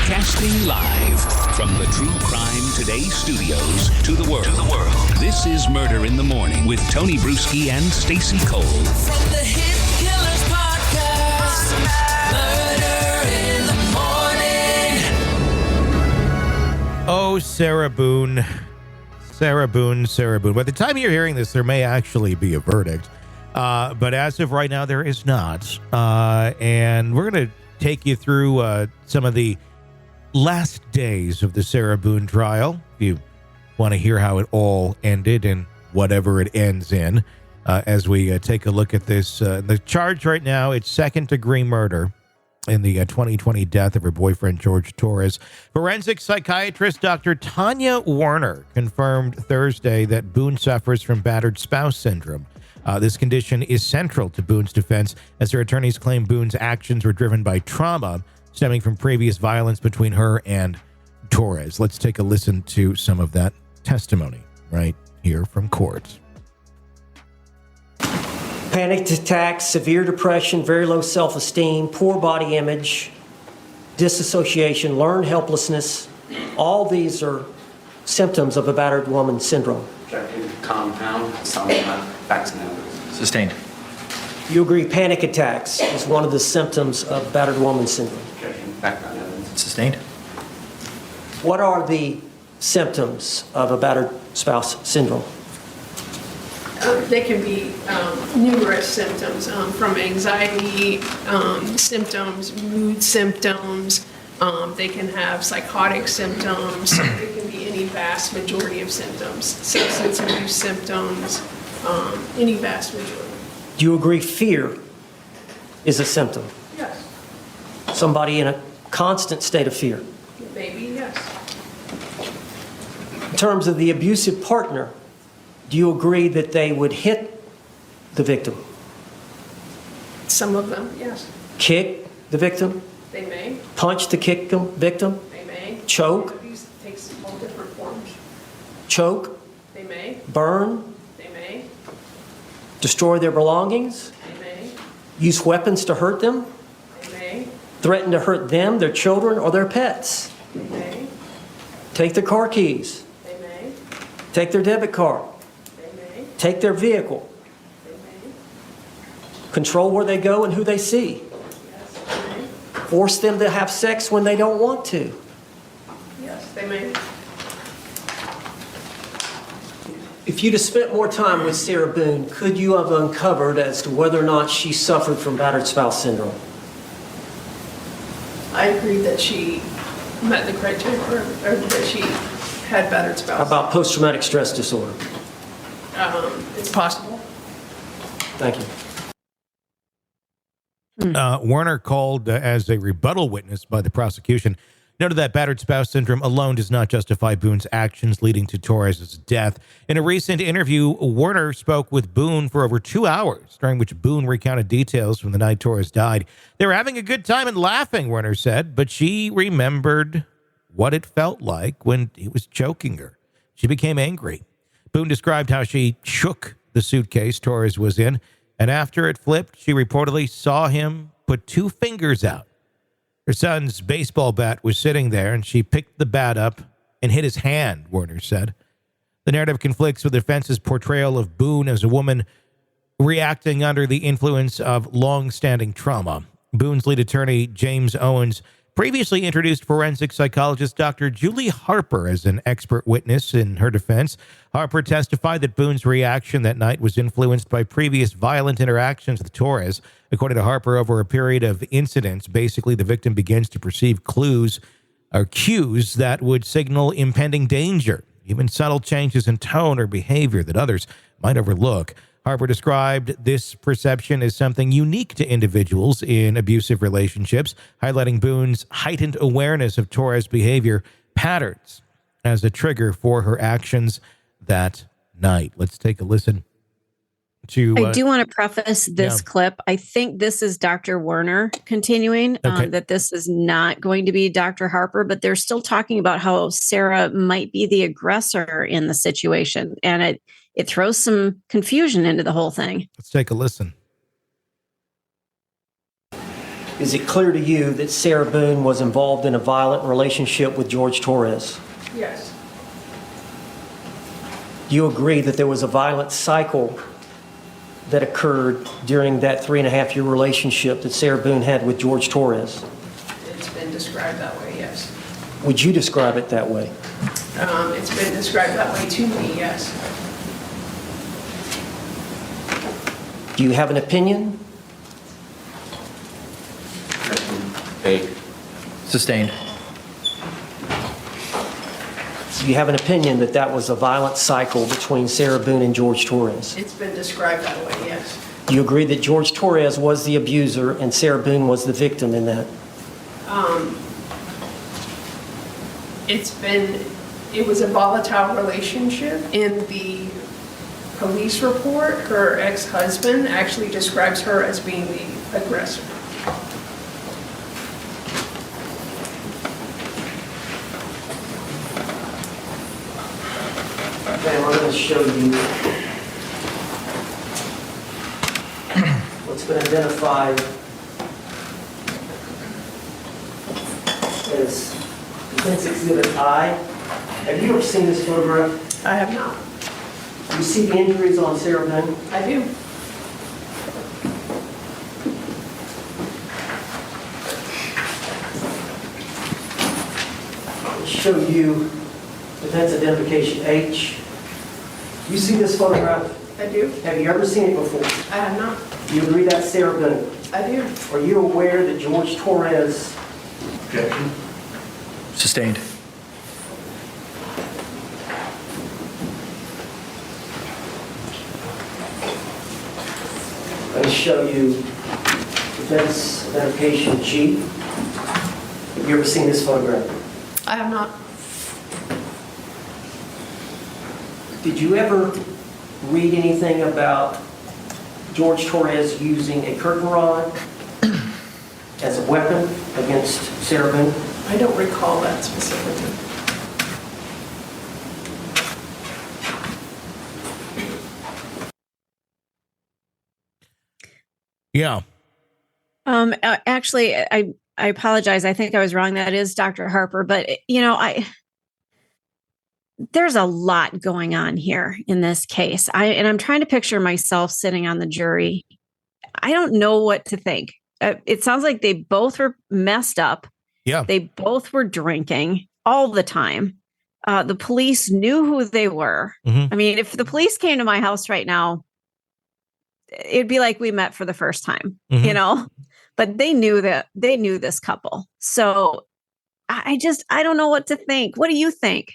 Broadcasting live from the True Crime Today studios to the world. This is Murder in the Morning with Tony Bruschi and Stacey Cole. From the Hit Killers Podcast, Murder in the Morning. Oh, Sarah Boone. Sarah Boone. By the time you're hearing this, there may actually be a verdict. But as of right now, there is not. And we're going to take you through some of the last days of the Sarah Boone trial. If you want to hear how it all ended and whatever it ends in, as we take a look at this. The charge right now, it's second-degree murder in the 2020 death of her boyfriend, Jorge Torres. Forensic psychiatrist Dr. Tonia Werner confirmed Thursday that Boone suffers from battered spouse syndrome. This condition is central to Boone's defense, as her attorneys claim Boone's actions were driven by trauma stemming from previous violence between her and Torres. Let's take a listen to some of that testimony right here from court. Panic attacks, severe depression, very low self-esteem, poor body image, disassociation, learned helplessness. All these are symptoms of a battered woman syndrome. Objective compound, some facts and evidence. Sustained. You agree panic attacks is one of the symptoms of battered woman syndrome? Objective background evidence. Sustained. What are the symptoms of a battered spouse syndrome? They can be numerous symptoms, from anxiety symptoms, mood symptoms. They can have psychotic symptoms. It can be any vast majority of symptoms. Substance abuse symptoms, any vast majority. Do you agree fear is a symptom? Yes. Somebody in a constant state of fear. Maybe, yes. In terms of the abusive partner, do you agree that they would hit the victim? Some of them, yes. Kick the victim? They may. Punch the victim? They may. Choke? Abuse takes all different forms. Choke? They may. Burn? They may. Destroy their belongings? They may. Use weapons to hurt them? They may. Threaten to hurt them, their children, or their pets? They may. Take their car keys? They may. Take their debit card? They may. Take their vehicle? They may. Control where they go and who they see? Yes, they may. Force them to have sex when they don't want to? Yes, they may. If you'd have spent more time with Sarah Boone, could you have uncovered as to whether or not she suffered from battered spouse syndrome? I agree that she met the criteria, or that she had battered spouse. How about post-traumatic stress disorder? It's possible. Thank you. Werner, called as a rebuttal witness by the prosecution, noted that battered spouse syndrome alone does not justify Boone's actions leading to Torres' death. In a recent interview, Werner spoke with Boone for over 2 hours, during which Boone recounted details from the night Torres died. They were having a good time and laughing, Werner said, but she remembered what it felt like when he was choking her. She became angry. Boone described how she shook the suitcase Torres was in, and after it flipped, she reportedly saw him put 2 fingers out. Her son's baseball bat was sitting there, and she picked the bat up and hit his hand, Werner said. The narrative conflicts with the defense's portrayal of Boone as a woman reacting under the influence of long-standing trauma. Boone's lead attorney, James Owens, previously introduced forensic psychologist Dr. Julie Harper as an expert witness in her defense. Harper testified that Boone's reaction that night was influenced by previous violent interactions with Torres. According to Harper, over a period of incidents, basically the victim begins to perceive clues or cues that would signal impending danger, even subtle changes in tone or behavior that others might overlook. Harper described this perception as something unique to individuals in abusive relationships, highlighting Boone's heightened awareness of Torres' behavior patterns as a trigger for her actions that night. Let's take a listen to... I do want to preface this clip. I think this is Dr. Werner continuing, that this is not going to be Dr. Harper, but they're still talking about how Sarah might be the aggressor in the situation. And it throws some confusion into the whole thing. Let's take a listen. Is it clear to you that Sarah Boone was involved in a violent relationship with Jorge Torres? Yes. Do you agree that there was a violent cycle that occurred during that 3.5-year relationship that Sarah Boone had with Jorge Torres? It's been described that way, yes. Would you describe it that way? It's been described that way to me, yes. Do you have an opinion? Vague. Sustained. Do you have an opinion that that was a violent cycle between Sarah Boone and Jorge Torres? It's been described that way, yes. Do you agree that Jorge Torres was the abuser and Sarah Boone was the victim in that? It was a volatile relationship. In the police report, her ex-husband actually describes her as being the aggressor. Okay, I'm going to show you what's been identified as Defense Exhibit I. Have you ever seen this photograph? I have not. You see the injuries on Sarah Boone? I do. I'll show you Defense Identification H. You see this photograph? I do. Have you ever seen it before? I have not. Do you agree that's Sarah Boone? I do. Are you aware that Jorge Torres Objection. Sustained. Let me show you Defense Identification G. Have you ever seen this photograph? I have not. Did you ever read anything about Jorge Torres using a curtain rod as a weapon against Sarah Boone? I don't recall that specifically. Yeah. Actually, I apologize. I think I was wrong. That is Dr. Harper, but there's a lot going on here in this case. I'm trying to picture myself sitting on the jury. I don't know what to think. It sounds like they both were messed up. Yeah. They both were drinking all the time. The police knew who they were. Mhm. I mean, if the police came to my house right now, it'd be like we met for the first time, Mhm. but they knew this couple. So I don't know what to think. What do you think?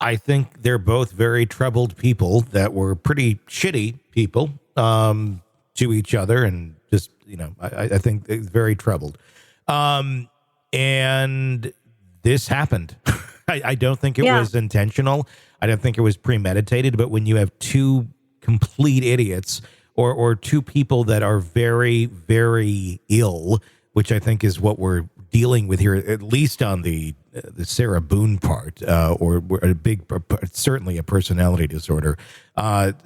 I think they're both very troubled people that were pretty shitty people to each other. And just, I think they're very troubled. And this happened. I don't think it was intentional. I don't think it was premeditated. But when you have two complete idiots or two people that are very, very ill, which I think is what we're dealing with here, at least on the Sarah Boone part, or a certainly a personality disorder.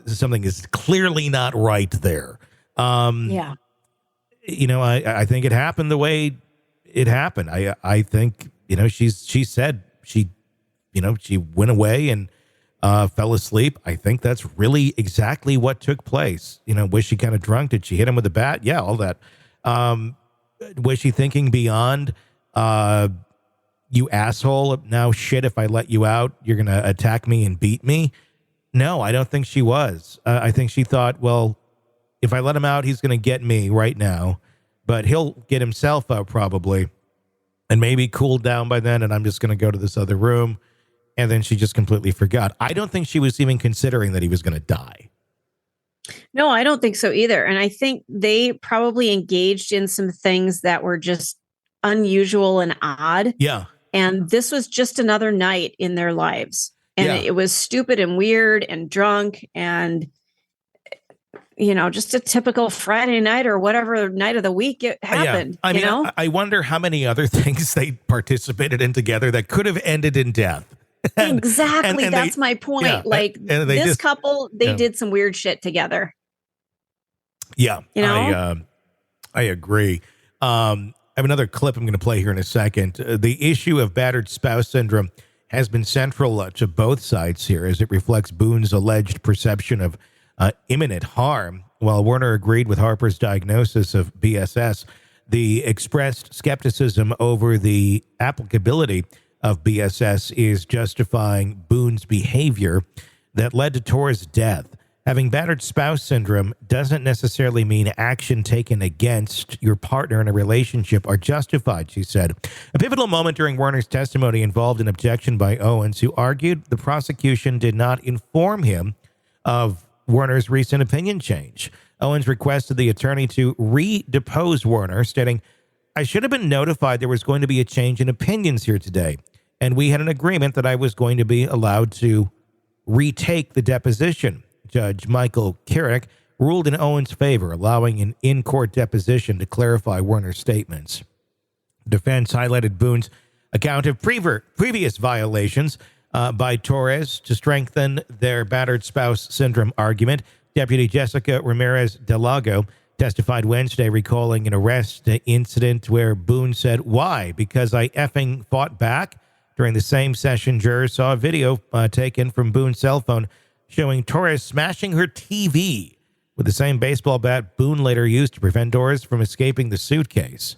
Something is clearly not right there. I think it happened the way it happened. I think, she said she went away and fell asleep. I think that's really exactly what took place. Was she kind of drunk? Did she hit him with a bat? Yeah, all that. Was she thinking beyond, you asshole, now shit, if I let you out, you're going to attack me and beat me? No, I don't think she was. I think she thought, well, if I let him out, he's going to get me right now, but he'll get himself out probably and maybe cool down by then, and I'm just going to go to this other room. And then she just completely forgot. I don't think she was even considering that he was going to die. No, I don't think so either. And I think they probably engaged in some things that were just unusual and odd. Yeah. And this was just another night in their lives. And it was stupid and weird and drunk and, just a typical Friday night or whatever night of the week it happened. Yeah. I wonder how many other things they participated in together that could have ended in death. Exactly. That's my point. Yeah, this couple, they did some weird shit together. Yeah. I agree. I have another clip I'm going to play here in a second. The issue of battered spouse syndrome has been central to both sides here, as it reflects Boone's alleged perception of imminent harm. While Werner agreed with Harper's diagnosis of BSS, the expressed skepticism over the applicability of BSS is justifying Boone's behavior that led to Torres' death. Having battered spouse syndrome doesn't necessarily mean action taken against your partner in a relationship are justified, she said. A pivotal moment during Werner's testimony involved an objection by Owens, who argued the prosecution did not inform him of Werner's recent opinion change. Owens requested the attorney to re-depose Werner, stating, "I should have been notified there was going to be a change in opinions here today, and we had an agreement that I was going to be allowed to retake the deposition." Judge Michael Carrick ruled in Owens' favor, allowing an in-court deposition to clarify Werner's statements. Defense highlighted Boone's account of previous violations by Torres to strengthen their battered spouse syndrome argument. Deputy Jessica Ramirez Delago testified Wednesday, recalling an arrest incident where Boone said, "Why? Because I effing fought back?" During the same session, jurors saw a video taken from Boone's cell phone showing Torres smashing her TV with the same baseball bat Boone later used to prevent Torres from escaping the suitcase.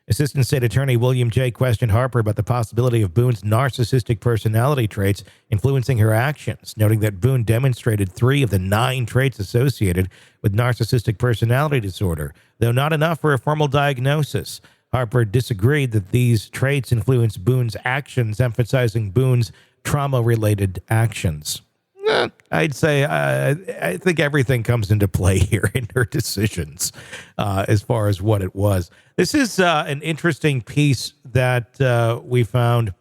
Assistant State Attorney William J. questioned Harper about the possibility of Boone's narcissistic personality traits influencing her actions, noting that Boone demonstrated 3 of the 9 traits associated with narcissistic personality disorder, though not enough for a formal diagnosis. Harper disagreed that these traits influence Boone's actions, emphasizing Boone's trauma-related actions. I'd say I think everything comes into play here in her decisions as far as what it was. This is an interesting piece that we found.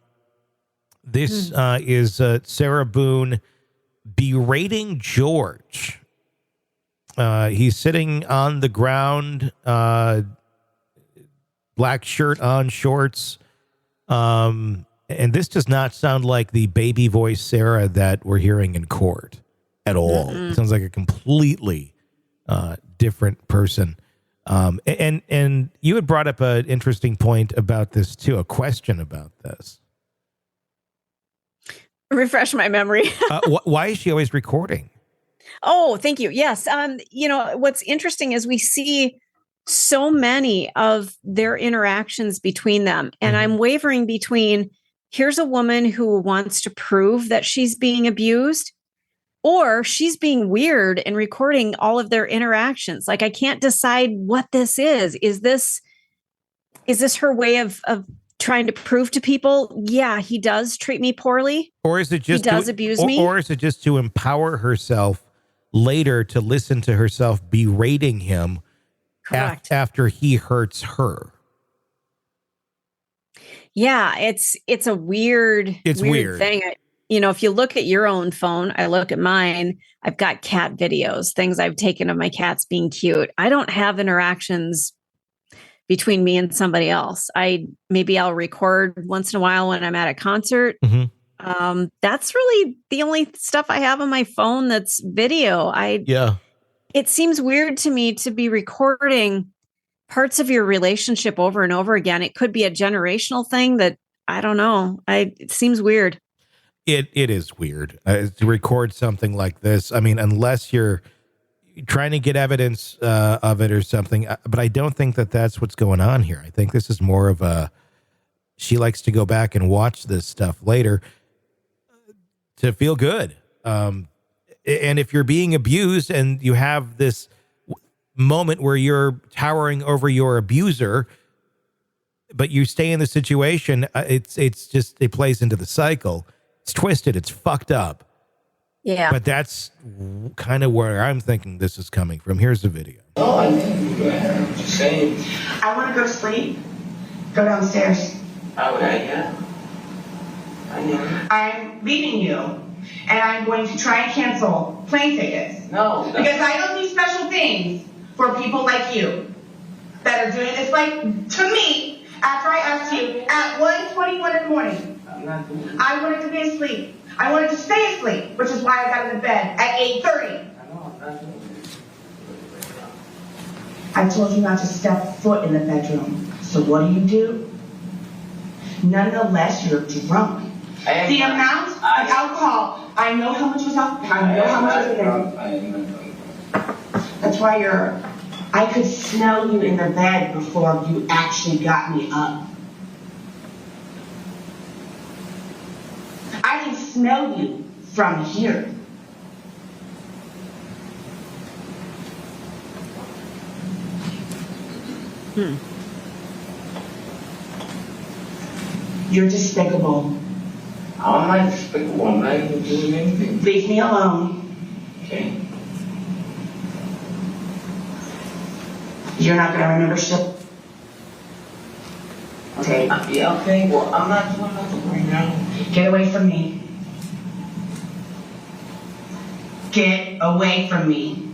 This is Sarah Boone berating George. He's sitting on the ground, black shirt on, shorts. And this does not sound like the baby voice Sarah that we're hearing in court at all. It sounds like a completely different person. And you had brought up an interesting point about this too, a question about this. Refresh my memory. Why is she always recording? Oh, thank you. Yes. What's interesting is we see so many of their interactions between them. And I'm wavering between, here's a woman who wants to prove that she's being abused, or she's being weird and recording all of their interactions. Like, I can't decide what this is. Is this her way of trying to prove to people, yeah, he does treat me poorly? Or is it just he does abuse me? Or is it just to empower herself later to listen to herself berating him after he hurts her? Yeah, it's a weird thing. If you look at your own phone, I look at mine, I've got cat videos, things I've taken of my cats being cute. I don't have interactions between me and somebody else. Maybe I'll record once in a while when I'm at a concert. That's really the only stuff I have on my phone that's video. It seems weird to me to be recording parts of your relationship over and over again. It could be a generational thing that, I don't know. It seems weird. It is weird to record something like this. I mean, unless you're trying to get evidence of it or something. But I don't think that that's what's going on here. I think this is more of she likes to go back and watch this stuff later to feel good. And if you're being abused and you have this moment where you're towering over your abuser, but you stay in the situation, it's just, it plays into the cycle. It's twisted. It's fucked up. Yeah. But that's kind of where I'm thinking this is coming from. Here's the video. Oh, I think I'm just saying. I want to go to sleep. Go downstairs. Oh, yeah. I know. I'm leaving you, and I'm going to try and cancel plane tickets. No. Because I don't do special things for people like you that are doing this. Like, to me, after I asked you at 1:21 in the morning, I wanted to be asleep. I wanted to stay asleep, which is why I got into bed at 8:30. I told you not to step foot in the bedroom. So what do? Nonetheless, you're drunk. The amount of alcohol, I know how much was alcohol. I know how much was in there. That's why I could smell you in the bed before you actually got me up. I can smell you from here. You're despicable. I'm not despicable. I'm not even doing anything. Leave me alone. Okay. You're not gonna remember shit. Okay. Yeah, okay. Well, I'm not doing nothing right now. Get away from me. Get away from me.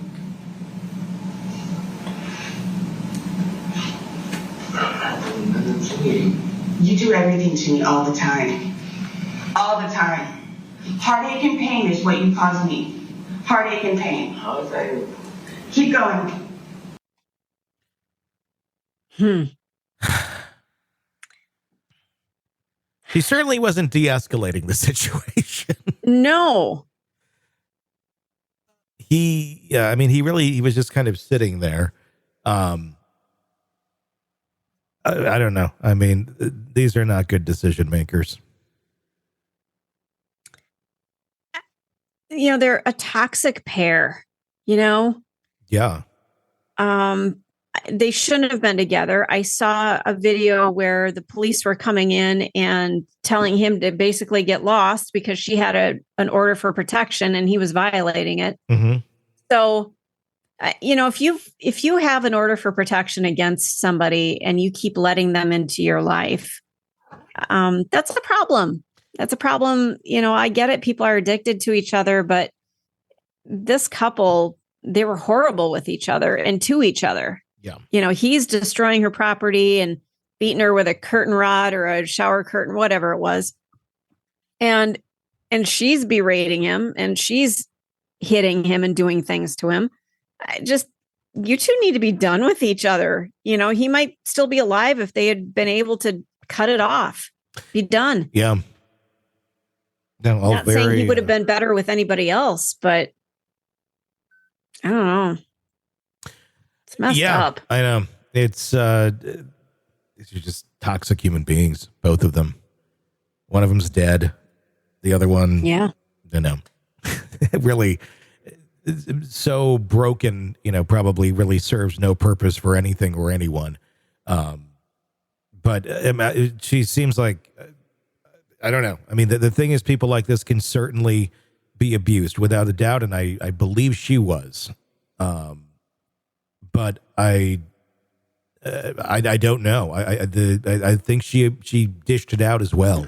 I'm not doing nothing to you. You do everything to me all the time. All the time. Heartache and pain is what you cause me. Heartache and pain. How is that? Keep going. He certainly wasn't de-escalating the situation. No. He was just kind of sitting there. I don't know. I mean, these are not good decision makers. They're a toxic pair, Yeah. They shouldn't have been together. I saw a video where the police were coming in and telling him to basically get lost because she had an order for protection and he was violating it. Mm-hmm. So, if you have an order for protection against somebody and you keep letting them into your life, that's a problem. That's a problem. I get it. People are addicted to each other, but this couple, they were horrible with each other and to each other. Yeah. He's destroying her property and beating her with a curtain rod or a shower curtain, whatever it was. And she's berating him and she's hitting him and doing things to him. You two need to be done with each other. He might still be alive if they had been able to cut it off, be done. Yeah. No, Not saying he would have been better with anybody else, but I don't know. It's messed up. I know. These are just toxic human beings, both of them. One of them's dead. The other one, really so broken, probably really serves no purpose for anything or anyone. But she seems like, I don't know. I mean, the thing is, people like this can certainly be abused without a doubt. And I believe she was. But I don't know. I think she dished it out as well.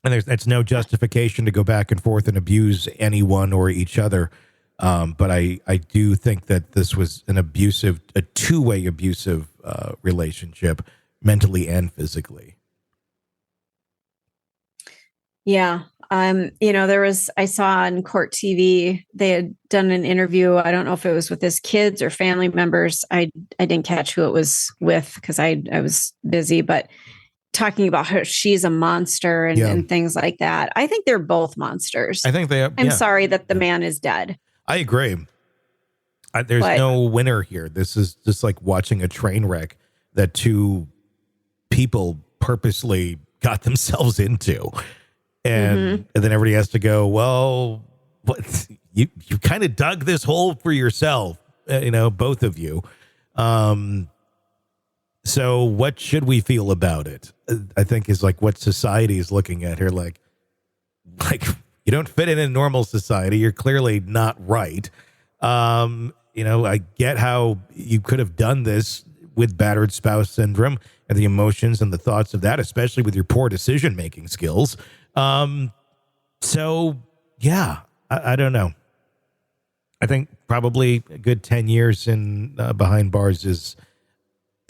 And that's no justification to go back and forth and abuse anyone or each other. But I do think that this was a two-way abusive relationship, mentally and physically. Yeah. I saw on Court TV, they had done an interview. I don't know if it was with his kids or family members. I didn't catch who it was with because I was busy, but talking about how she's a monster and things like that. I think they're both monsters. I think they are. I'm sorry that the man is dead. I agree. There's no winner here. This is just like watching a train wreck that two people purposely got themselves into. And then everybody has to go, well, what you kind of dug this hole for yourself, both of you. So what should we feel about it? I think is like what society is looking at here. Like you don't fit in a normal society. You're clearly not right. I get how you could have done this with battered spouse syndrome and the emotions and the thoughts of that, especially with your poor decision-making skills. So yeah, I don't know. I think probably a good 10 years in behind bars is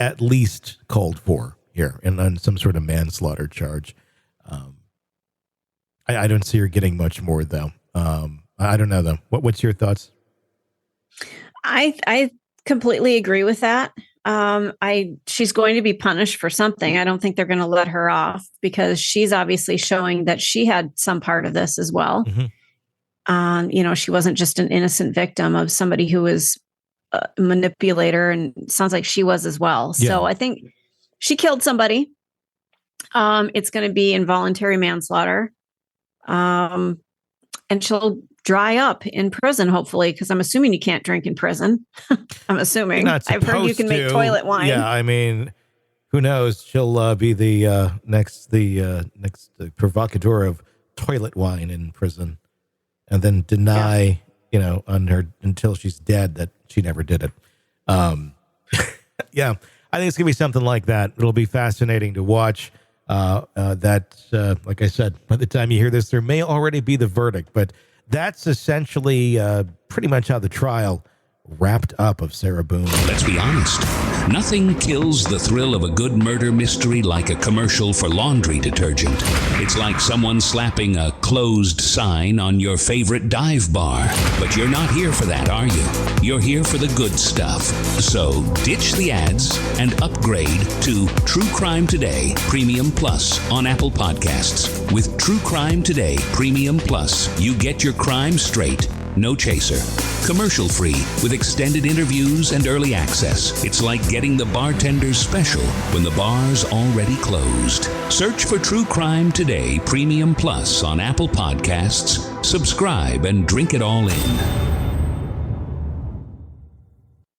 at least called for here and on some sort of manslaughter charge. I don't see her getting much more though. I don't know though. What's your thoughts? I completely agree with that. She's going to be punished for something. I don't think they're going to let her off because she's obviously showing that she had some part of this as well. Mm-hmm. She wasn't just an innocent victim of somebody who was a manipulator, and it sounds like she was as well. Yeah. So I think she killed somebody. It's going to be involuntary manslaughter. And she'll dry up in prison, hopefully, because I'm assuming you can't drink in prison. I'm assuming. I've heard you can make toilet wine. Yeah, I mean, who knows? She'll be the next provocateur of toilet wine in prison, and then deny, on her until she's dead that she never did it. Yeah, I think it's gonna be something like that. It'll be fascinating to watch. Like I said, by the time you hear this, there may already be the verdict, but that's essentially pretty much how the trial wrapped up of Sarah Boone. Let's be honest. Nothing kills the thrill of a good murder mystery like a commercial for laundry detergent. It's like someone slapping a closed sign on your favorite dive bar. But you're not here for that, are you? You're here for the good stuff. So ditch the ads and upgrade to True Crime Today Premium Plus on Apple Podcasts. With True Crime Today Premium Plus, you get your crime straight. No chaser. Commercial free with extended interviews and early access. It's like getting the bartender's special when the bar's already closed. Search for True Crime Today Premium Plus on Apple Podcasts. Subscribe and drink it all in.